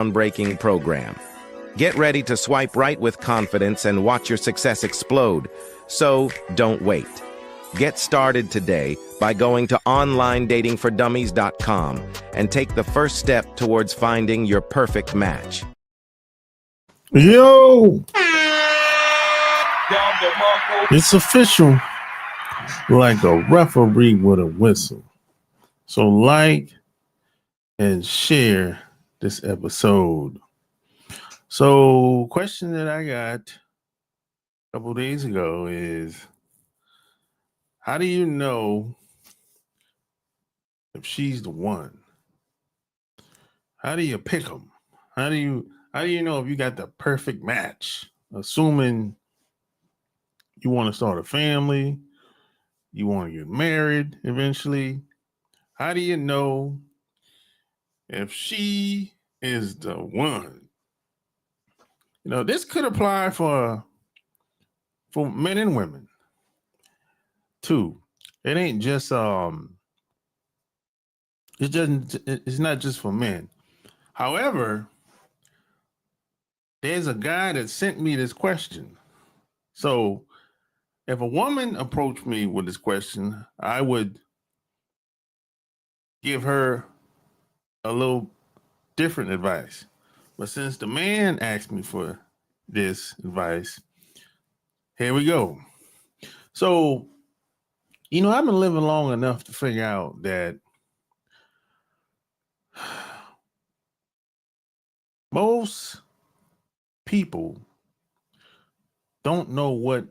groundbreaking program. Get ready to swipe right with confidence and watch your success explode. So don't wait. Get started today by going to onlinedatingfordummies.com and take the first step towards finding your perfect match. Yo, it's official, like a referee with a whistle. So like and share this episode. So question that I got a couple days ago is, how do you know if she's the one? How do you pick them? How do you know if you got the perfect match? Assuming you want to start a family, you want to get married eventually. How do you know if she is the one? You know, this could apply for men and women too. It ain't just it's not just for men. However, there's a guy that sent me this question. So if a woman approached me with this question, I would give her a little different advice. But since the man asked me for this advice, here we go. So, you know, I've been living long enough to figure out that most people don't know what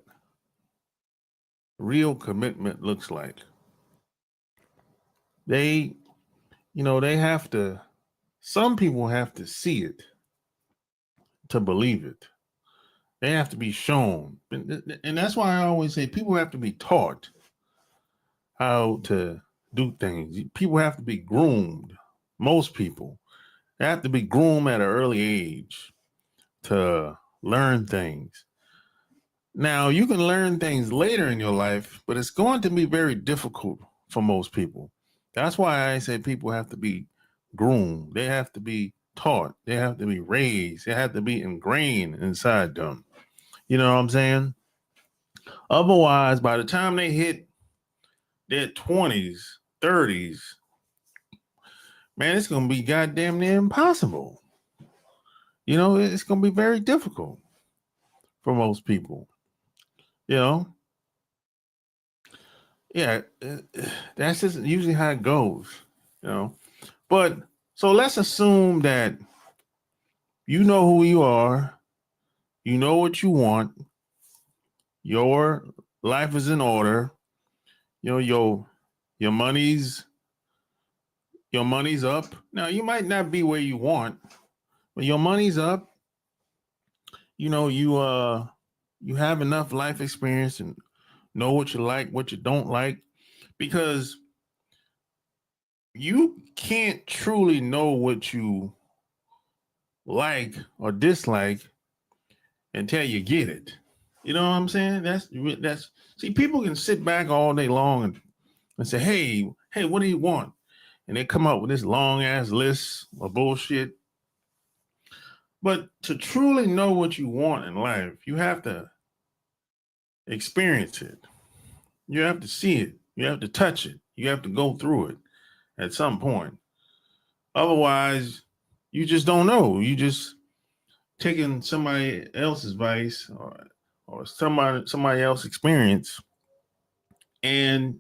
real commitment looks like. Some people have to see it to believe it. They have to be shown. And that's why I always say people have to be taught how to do things. People have to be groomed. Most people have to be groomed at an early age to learn things. Now, you can learn things later in your life, but it's going to be very difficult for most people. That's why I say people have to be groomed. They have to be taught. They have to be raised. They have to be ingrained inside them. You know what I'm saying? Otherwise, by the time they hit their 20s, 30s, man, it's going to be goddamn near impossible. You know, it's going to be very difficult for most people. You know? Yeah, that's just usually how it goes, you know? But so let's assume that you know who you are, you know what you want, your life is in order, you know, your money's up. Now, you might not be where you want, but your money's up. You know, you have enough life experience and know what you like, what you don't like, because you can't truly know what you like or dislike until you get it. You know what I'm saying? That's see, people can sit back all day long and say, hey, what do you want? And they come up with this long ass list of bullshit. But to truly know what you want in life, you have to experience it. You have to see it. You have to touch it. You have to go through it at some point. Otherwise, you just don't know. You just taking somebody else's advice or somebody else's experience, and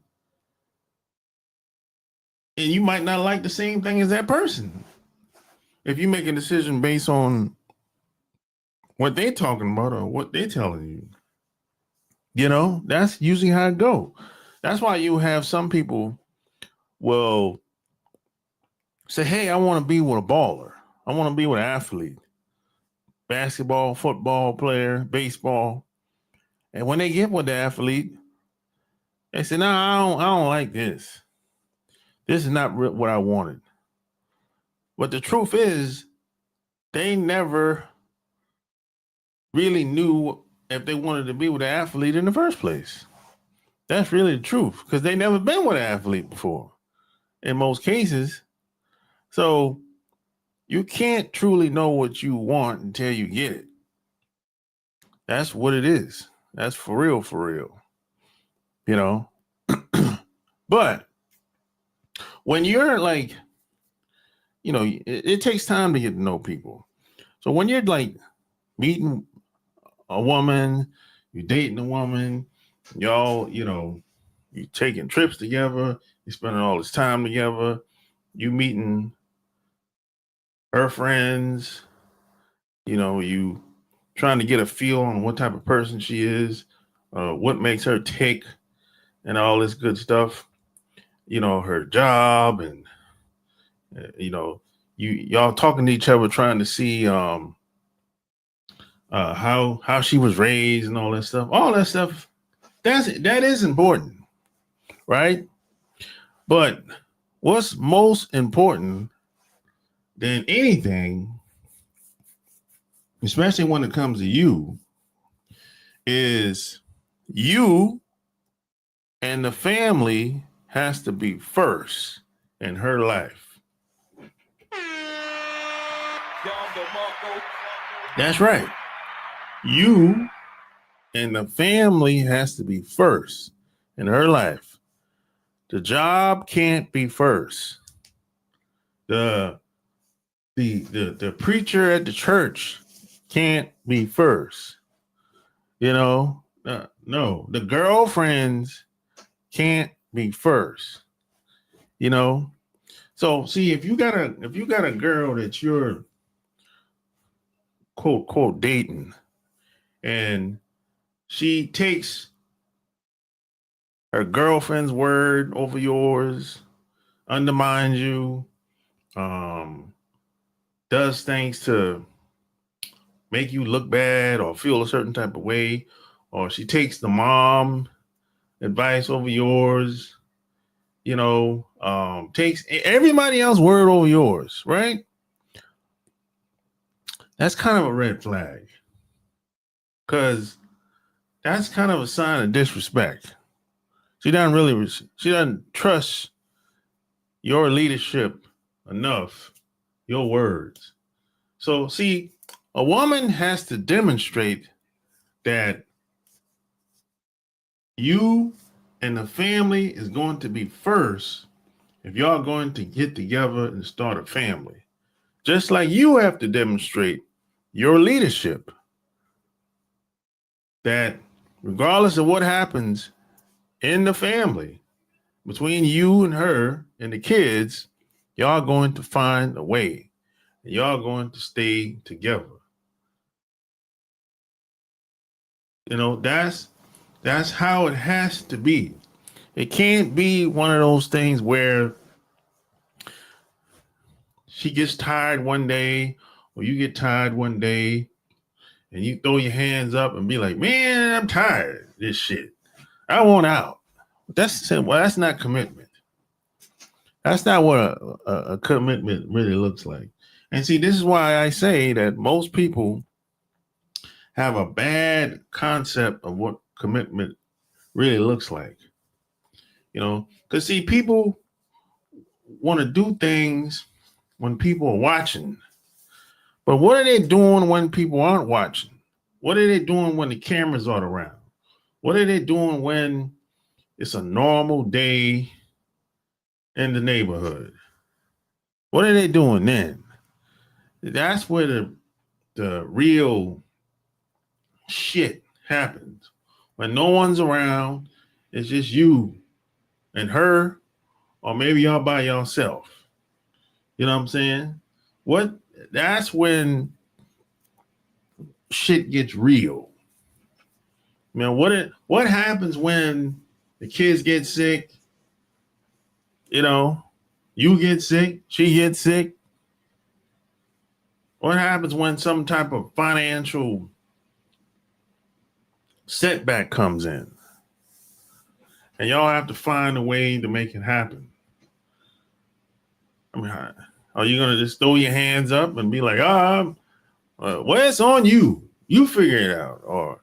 you might not like the same thing as that person. If you make a decision based on what they're talking about or what they're telling you, you know, that's usually how it go. That's why you have some people will say, hey, I want to be with a baller. I want to be with an athlete, basketball, football player, baseball. And when they get with the athlete, they say, no, I don't like this. This is not what I wanted. But the truth is, they never really knew if they wanted to be with an athlete in the first place. That's really the truth, because they never been with an athlete before in most cases. So You can't truly know what you want until you get it. That's what it is. That's for real, for real. You know? But when you're like, it takes time to get to know people. So when you're like meeting a woman, you're dating a woman, y'all, you taking trips together, you spending all this time together, you meeting her friends, you trying to get a feel on what type of person she is, what makes her tick, and all this good stuff. Her job, and y'all talking to each other, trying to see how she was raised and all that stuff. All that stuff, that is important, right? But what's most important than anything, especially when it comes to you, is you and the family has to be first in her life. That's right. You and the family has to be first in her life. The job can't be first. The preacher at the church can't be first. No, the girlfriends can't be first. So see, if you got a girl that you're quote dating, and she takes her girlfriend's word over yours, undermines you, does things to make you look bad or feel a certain type of way, or she takes the mom advice over yours, takes everybody else's word over yours, right? That's kind of a red flag, because that's kind of a sign of disrespect. She doesn't trust your leadership enough, your words. So see, a woman has to demonstrate that you and the family is going to be first if y'all going to get together and start a family. Just like you have to demonstrate your leadership, that regardless of what happens in the family between you and her and the kids, y'all going to find a way. Y'all going to stay together. That's how it has to be. It can't be one of those things where she gets tired one day, or you get tired one day, and you throw your hands up and be like, man, I'm tired of this shit. I want out. That's not commitment. That's not what a commitment really looks like. And see, this is why I say that most people have a bad concept of what commitment really looks like. Because see, people want to do things when people are watching. But what are they doing when people aren't watching? What are they doing when the cameras aren't around? What are they doing when it's a normal day in the neighborhood? What are they doing then? That's where the real shit happens. When no one's around, it's just you and her, or maybe y'all by yourself. You know what I'm saying? That's when shit gets real. Man, what happens when the kids get sick? You get sick, she gets sick. What happens when some type of financial setback comes in? And y'all have to find a way to make it happen. I mean, are you going to just throw your hands up and be like, well, it's on you. You figure it out. Or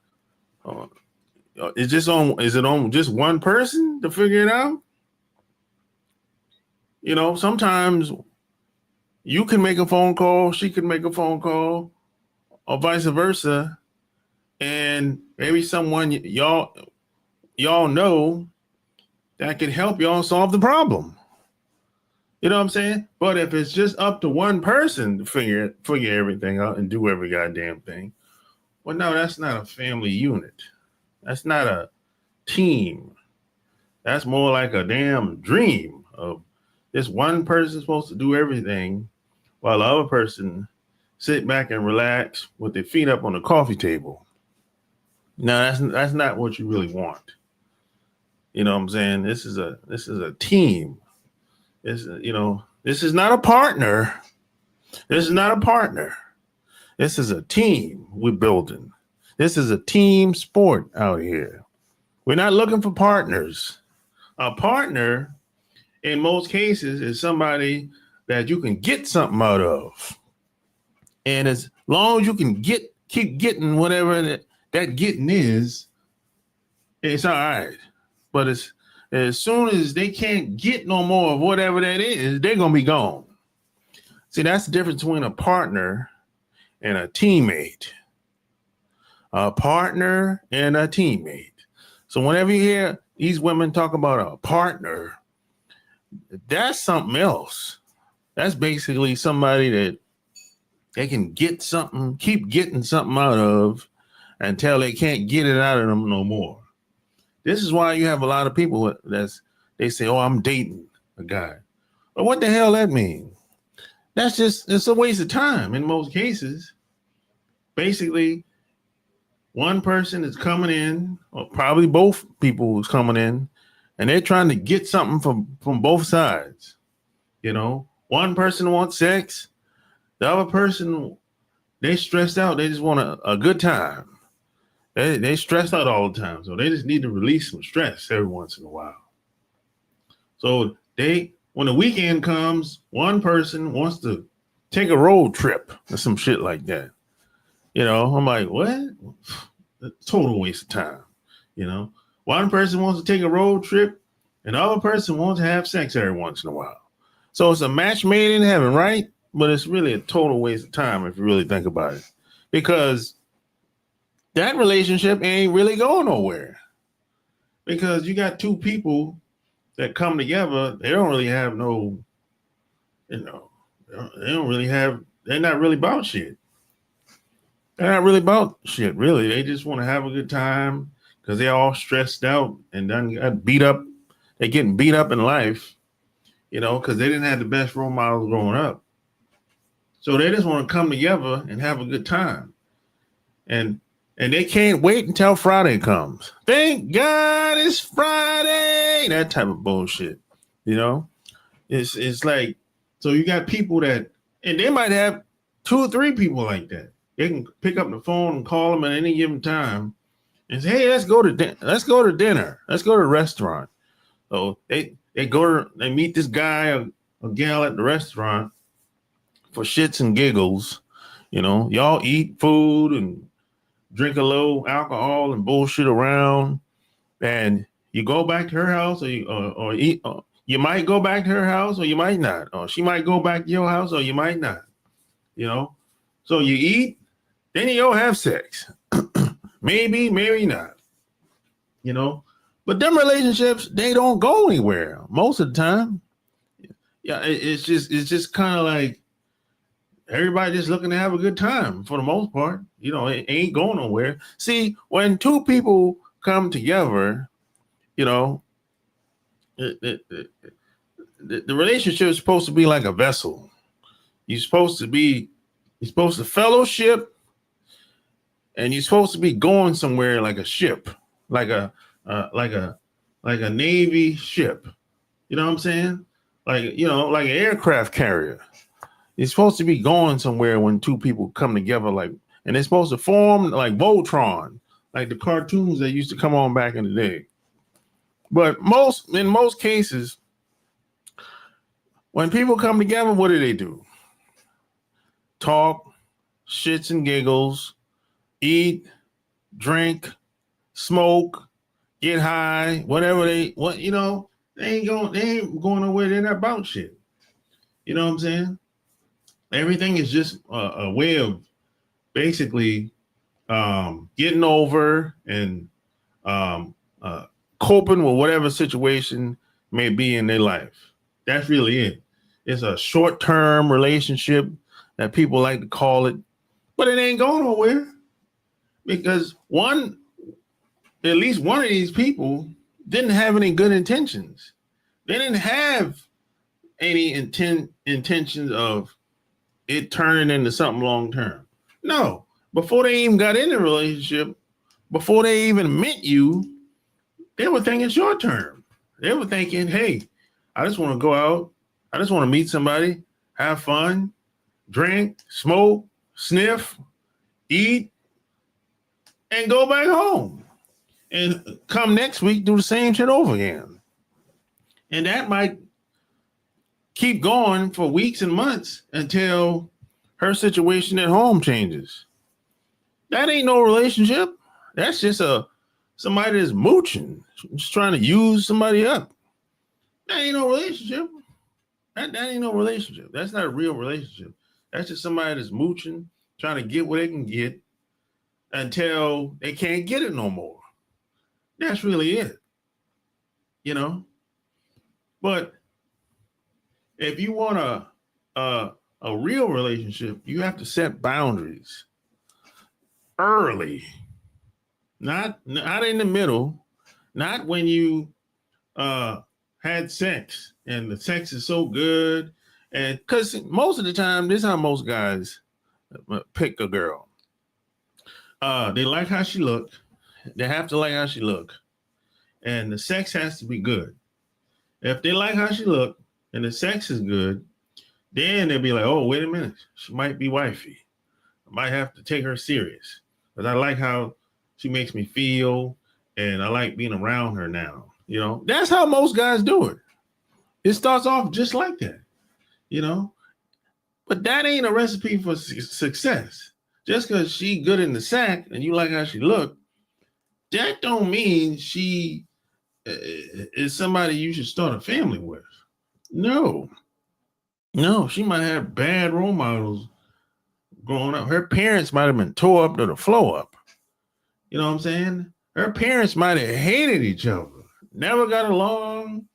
is it on just one person to figure it out? Sometimes You can make a phone call, she can make a phone call, or vice versa, and maybe someone y'all know that can help y'all solve the problem. You know what I'm saying? But if it's just up to one person to figure everything out and do every goddamn thing, well, no, that's not a family unit. That's not a team. That's more like a damn dream of this one person supposed to do everything while the other person sit back and relax with their feet up on the coffee table. No, that's not what you really want. You know what I'm saying? This is a team. This is not a partner. This is not a partner. This is a team we're building. This is a team sport out here. We're not looking for partners. A partner, in most cases, is somebody that you can get something out of. And as long as you can keep getting whatever that getting is, it's all right. But as soon as they can't get no more of whatever that is, they're going to be gone. See, that's the difference between a partner and a teammate. A partner and a teammate. So whenever you hear these women talk about a partner, that's something else. That's basically somebody that they can get something, keep getting something out of until they can't get it out of them no more. This is why you have a lot of people they say, oh, I'm dating a guy. But what the hell that mean? It's a waste of time in most cases. Basically, one person is coming in, or probably both people is coming in, and they're trying to get something from both sides. You know, one person wants sex, the other person, they stressed out. They just want a good time. They stressed out all the time, so they just need to release some stress every once in a while. So when the weekend comes, one person wants to take a road trip or some shit like that. You know, I'm like, what? Total waste of time. You know, one person wants to take a road trip, and the other person wants to have sex every once in a while. So it's a match made in heaven, right? But it's really a total waste of time if you really think about it, because that relationship ain't really going nowhere. Because you got two people that come together, they don't really have no, they don't really have, they're not really about shit. They're not really about shit, really. They just want to have a good time because they're all stressed out and done got beat up. They're getting beat up in life, because they didn't have the best role models growing up. So they just want to come together and have a good time. And they can't wait until Friday comes. Thank God it's Friday. That type of bullshit. It's like, so you got people that, and they might have 2 or 3 people like that. They can pick up the phone and call them at any given time and say, hey, let's go to dinner. Let's go to a restaurant. So they meet this guy or gal at the restaurant for shits and giggles. Y'all eat food and drink a little alcohol and bullshit around, and you go back to her house, or you might go back to her house, or you might not, or she might go back to your house, or you might not. So you eat, then you go have sex. maybe not. But them relationships, they don't go anywhere most of the time. Yeah, it's just kind of like everybody just looking to have a good time for the most part. It ain't going nowhere. See, when 2 people come together, the relationship is supposed to be like a vessel. You're supposed to fellowship, and you're supposed to be going somewhere like a ship, like a Navy ship. You know what I'm saying? Like an aircraft carrier. You're supposed to be going somewhere when 2 people come together, and they're supposed to form like Voltron, like the cartoons that used to come on back in the day. But in most cases, when people come together, what do? Talk, shits and giggles, eat, drink, smoke, get high, whatever they ain't going nowhere. They're not about shit. You know what I'm saying? Everything is just a way of basically getting over and um, coping with whatever situation may be in their life. That's really it. It's a short-term relationship that people like to call it, but it ain't going nowhere because at least one of these people didn't have any good intentions. They didn't have any intentions of it turning into something long term. No, before they even got in the relationship, before they even met you, they were thinking short term. They were thinking, hey, I just want to go out. I just want to meet somebody, have fun, drink, smoke, sniff, eat, and go back home. And come next week, do the same shit over again. And that might keep going for weeks and months until her situation at home changes. That ain't no relationship. That's just somebody that's mooching, just trying to use somebody up. That ain't no relationship. That ain't no relationship. That's not a real relationship. That's just somebody that's mooching, trying to get what they can get until they can't get it no more. That's really it. You know? But if you want a real relationship, you have to set boundaries early. Not in the middle, not when you had sex and the sex is so good. And because most of the time, this is how most guys pick a girl. They like how she look. They have to like how she look. And the sex has to be good. If they like how she look and the sex is good, then they'll be like, oh, wait a minute. She might be wifey. I might have to take her serious. But I like how she makes me feel, and I like being around her now. You know, that's how most guys do it. It starts off just like that, you know. But that ain't a recipe for success. Just because she good in the sack and you like how she look, that don't mean she is somebody you should start a family with. No, she might have bad role models growing up. Her parents might have been tore up to the floor up. You know what I'm saying? Her parents might have hated each other, never got along.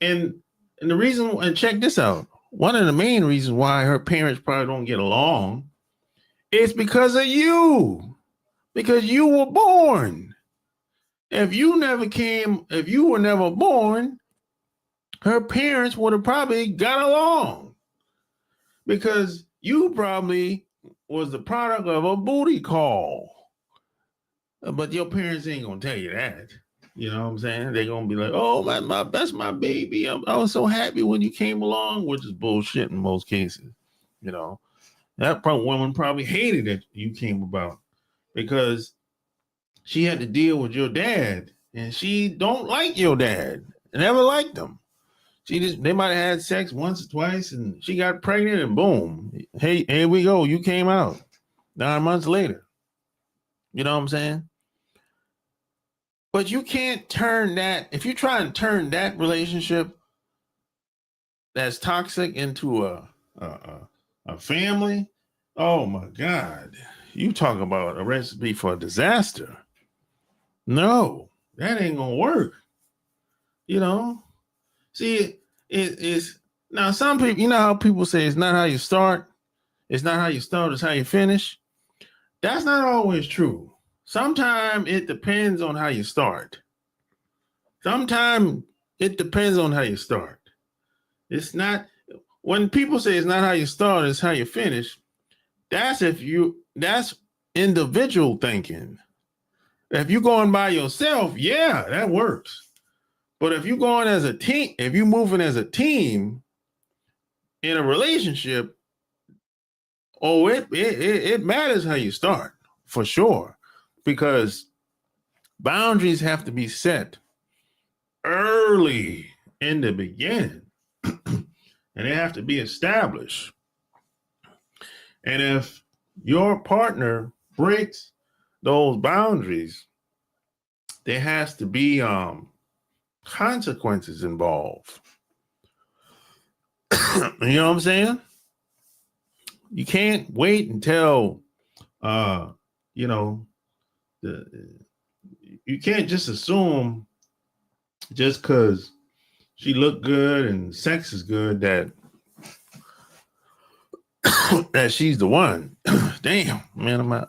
And the reason, and check this out, one of the main reasons why her parents probably don't get along is because of you. Because you were born. If you were never born, her parents would have probably got along. Because you probably was the product of a booty call. But your parents ain't gonna tell you that. You know what I'm saying? They're gonna be like, oh, that's my baby. I was so happy when you came along, which is bullshit in most cases. You know, that woman probably hated that you came about because she had to deal with your dad, and she don't like your dad. Never liked him. They might have had sex once or twice, and she got pregnant, and boom, hey, here we go. You came out 9 months later. You know what I'm saying? But you can't turn that, if you try and turn that relationship that's toxic into a family, oh my God. You talk about a recipe for a disaster. No, that ain't gonna work. You know? See, it's now some people, you know how people say it's not how you start, it's not how you start, it's how you finish. That's not always true. Sometimes it depends on how you start. Sometimes it depends on how you start. It's not, when people say it's not how you start, it's how you finish. That's individual thinking. If you're going by yourself, yeah, that works. But if you're going as a team, if you're moving as a team in a relationship, it matters how you start for sure, because boundaries have to be set early in the beginning and they have to be established. And if your partner breaks those boundaries, there has to be consequences involved. You know what I'm saying? You can't wait until you know, you can't just assume just because she looked good and sex is good that that she's the one. Damn, man, my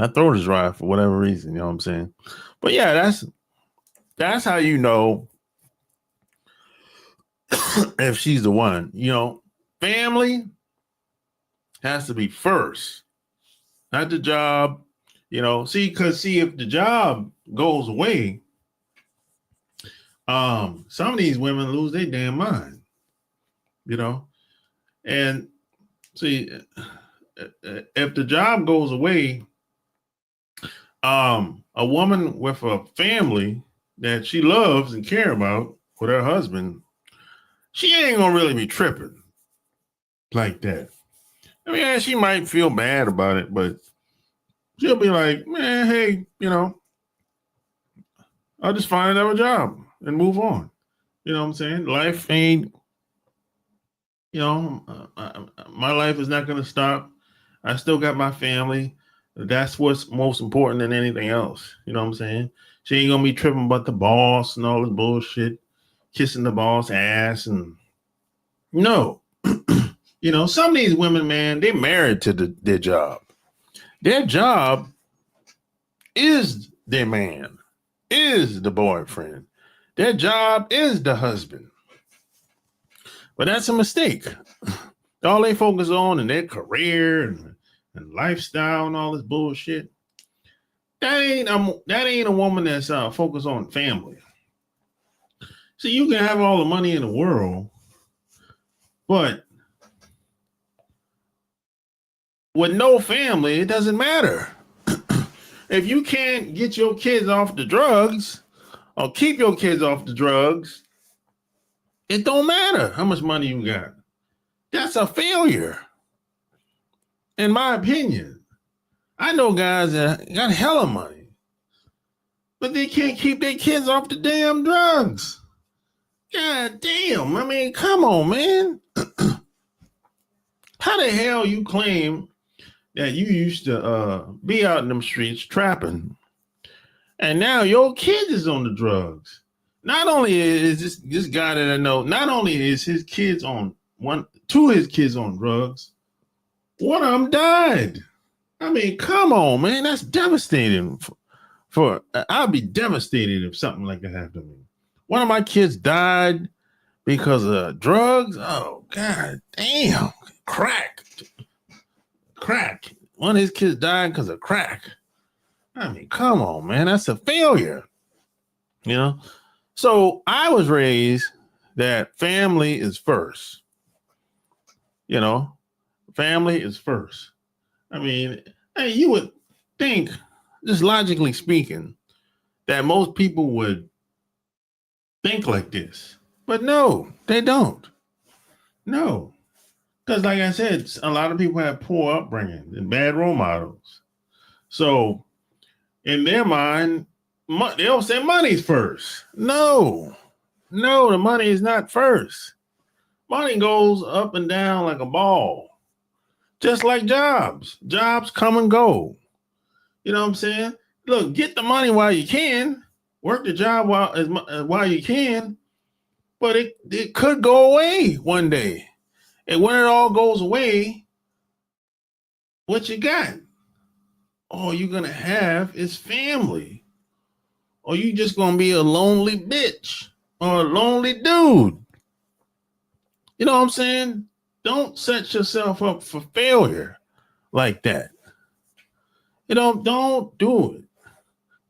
throat is dry for whatever reason, you know what I'm saying? But yeah, that's how you know if she's the one. You know, family has to be first, not the job. You know, because if the job goes away, some of these women lose their damn mind. You know, and see, if the job goes away, a woman with a family that she loves and care about with her husband, she ain't gonna really be tripping like that. I mean, yeah, she might feel bad about it, but she'll be like, man, hey, you know, I'll just find another job and move on. You know what I'm saying? Life ain't, you know, my life is not going to stop. I still got my family. That's what's most important than anything else. You know what I'm saying? She ain't going to be tripping about the boss and all this bullshit, kissing the boss ass. And no, you know, some of these women, man, they married to their job. Their job is their man, is the boyfriend. Their job is the husband. But that's a mistake. All they focus on in their career and lifestyle and all this bullshit. That ain't a woman that's focused on family. See, you can have all the money in the world, but with no family, it doesn't matter. If you can't get your kids off the drugs or keep your kids off the drugs, it don't matter how much money you got. That's a failure, in my opinion. I know guys that got hella money, but they can't keep their kids off the damn drugs. God damn. I mean, come on, man. How the hell you claim that you used to be out in them streets trapping, and now your kid is on the drugs? Not only is this guy that I know, not only is his kids on two of his kids on drugs, one of them died. I mean, come on, man. That's devastating. I'd be devastated if something like that happened to me. One of my kids died because of drugs. Oh, God damn. Crack. One of his kids died because of crack. I mean, come on, man. That's a failure. You know? So I was raised that family is first. You know? Family is first. I mean, hey, you would think, just logically speaking, that most people would think like this. But no, they don't. No. Because like I said, a lot of people have poor upbringing and bad role models. So in their mind, they'll say money's first. No, the money is not first. Money goes up and down like a ball. Just like jobs. Jobs come and go. You know what I'm saying? Look, get the money while you can. Work the job while you can. But it could go away one day. And when it all goes away, what you got? All you're going to have is family. Or you just going to be a lonely bitch or a lonely dude. You know what I'm saying? Don't set yourself up for failure like that. You know, don't do it.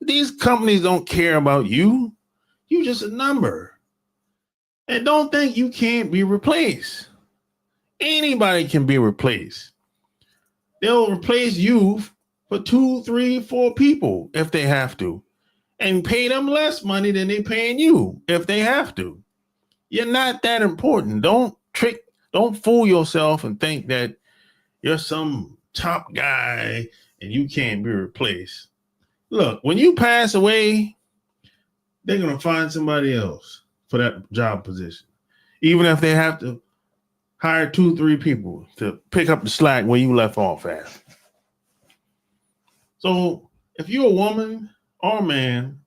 These companies don't care about you. You just a number. And don't think you can't be replaced. Anybody can be replaced. They'll replace you for 2, 3, 4 people if they have to, and pay them less money than they're paying you if they have to. You're not that important. Don't fool yourself and think that you're some top guy and you can't be replaced. Look, when you pass away, they're going to find somebody else for that job position. Even if they have to hire 2-3 people to pick up the slack where you left off at. So if you're a woman or a man,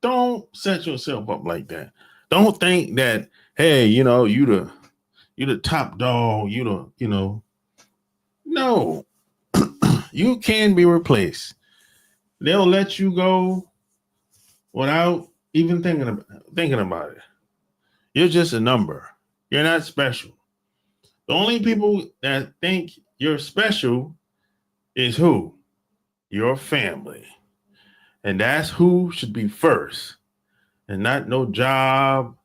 don't set yourself up like that. Don't think that, hey, you the top dog, no. You can be replaced. They'll let you go without even thinking about it. You're just a number. You're not special. The only people that think you're special is who? Your family. And that's who should be first. And not no job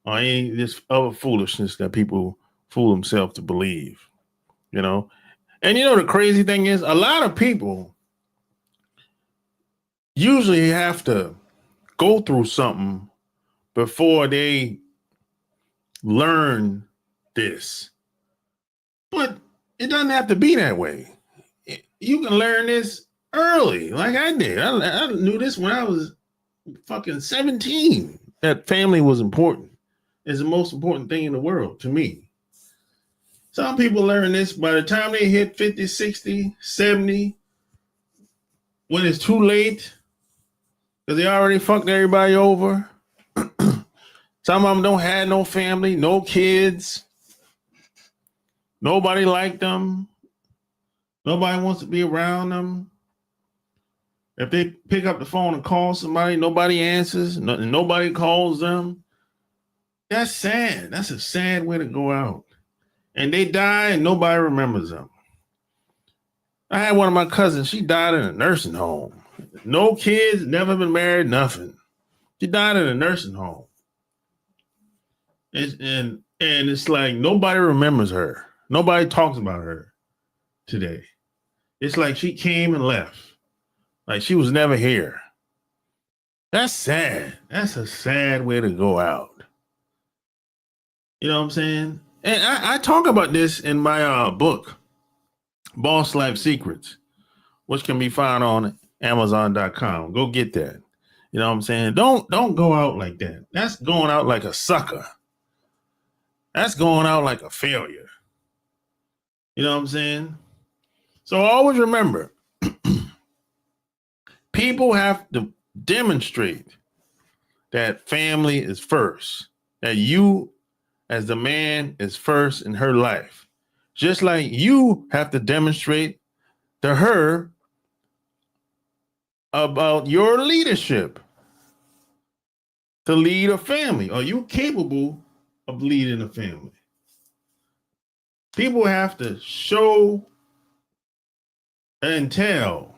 or any of this other foolishness that people fool themselves to believe. And the crazy thing is, a lot of people usually have to go through something before they learn this. But it doesn't have to be that way. You can learn this early, like I did. I knew this when I was fucking 17. That family was important. It's the most important thing in the world to me. Some people learn this by the time they hit 50, 60, 70, when it's too late, because they already fucked everybody over. Some of them don't have no family, no kids. Nobody liked them. Nobody wants to be around them. If they pick up the phone and call somebody, nobody answers. Nobody calls them. That's sad. That's a sad way to go out. And they die and nobody remembers them. I had one of my cousins. She died in a nursing home. No kids, never been married, nothing. She died in a nursing home. And it's like nobody remembers her. Nobody talks about her today. It's like she came and left. Like she was never here. That's sad. That's a sad way to go out. You know what I'm saying? And I talk about this in my book, Boss Life Secrets, which can be found on Amazon.com. Go get that. You know what I'm saying? Don't go out like that. That's going out like a sucker. That's going out like a failure. You know what I'm saying? So always remember, people have to demonstrate that family is first, that you as the man is first in her life. Just like you have to demonstrate to her about your leadership to lead a family. Are you capable of leading a family? People have to show and tell,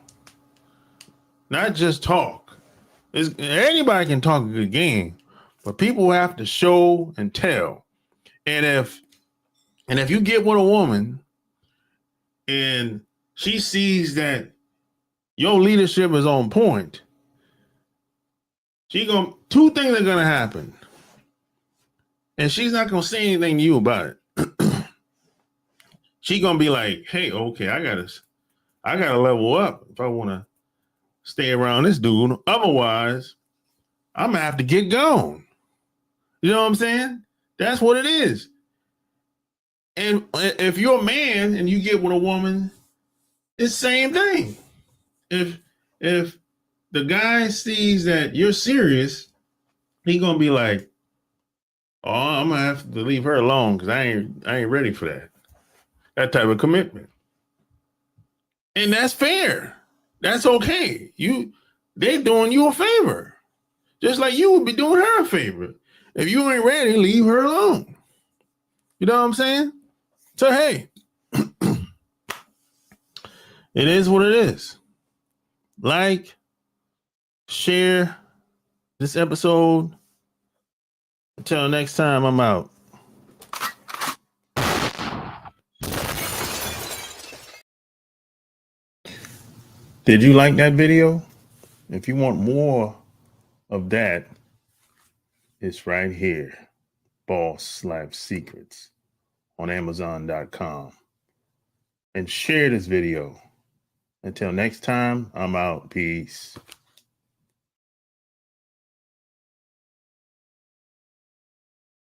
not just talk. Anybody can talk a good game, but people have to show and tell. And if you get with a woman and she sees that your leadership is on point, two things are gonna happen. And she's not gonna say anything to you about it. She's gonna be like, hey, okay, I gotta level up if I wanna stay around this dude. Otherwise, I'm gonna have to get gone. You know what I'm saying? That's what it is. And if you're a man and you get with a woman, it's the same thing. If the guy sees that you're serious, he's gonna be like, oh, I'm gonna have to leave her alone because I ain't ready for that type of commitment. And that's fair. That's okay. They're doing you a favor. Just like you would be doing her a favor. If you ain't ready, leave her alone. You know what I'm saying? So, hey, it is what it is. Like, share this episode. Until next time, I'm out. Did you like that video? If you want more of that, it's right here. Boss Life Secrets on Amazon.com. And share this video. Until next time, I'm out. Peace.